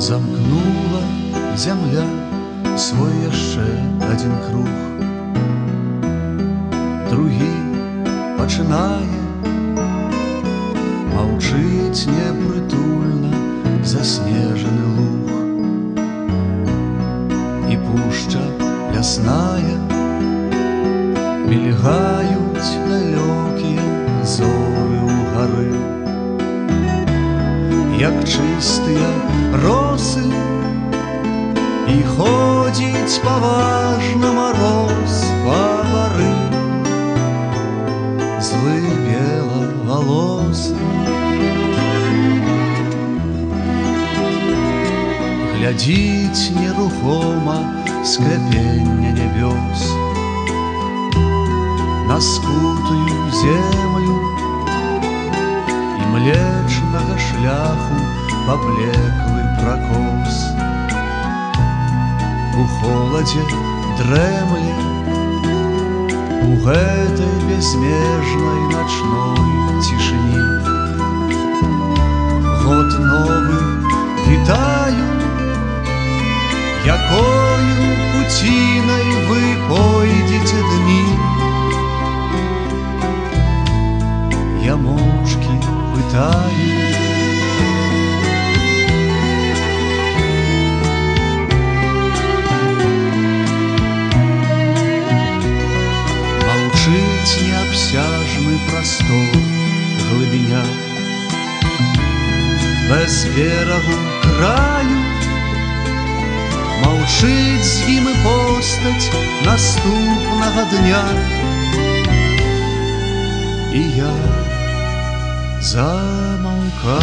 Замкнула зямля свой яшчэ адзін круг, другі пачынае маўчыць непрытульна заснежаны луг. І пушча лясная мільгаюць далёкія зоры ўгары, як чыстыя росы, і ходзіць паважна мароз па бары. Злы белавалосы глядзіць нерухома скляпення нябёс на скутую землю і млечнага шляху паблеклы пракос. У холадзе дрэмле у гэтай бязмежнай начной цішыні. Год новы вітаю, якою пуцінай вы пойдзеце дні. Я моўчкі пытаю, маўчыць неабсяжны прастор глыбіня, без берагу краю, маўчыць з ім і постаць наступнага дня. І я замаўкаю.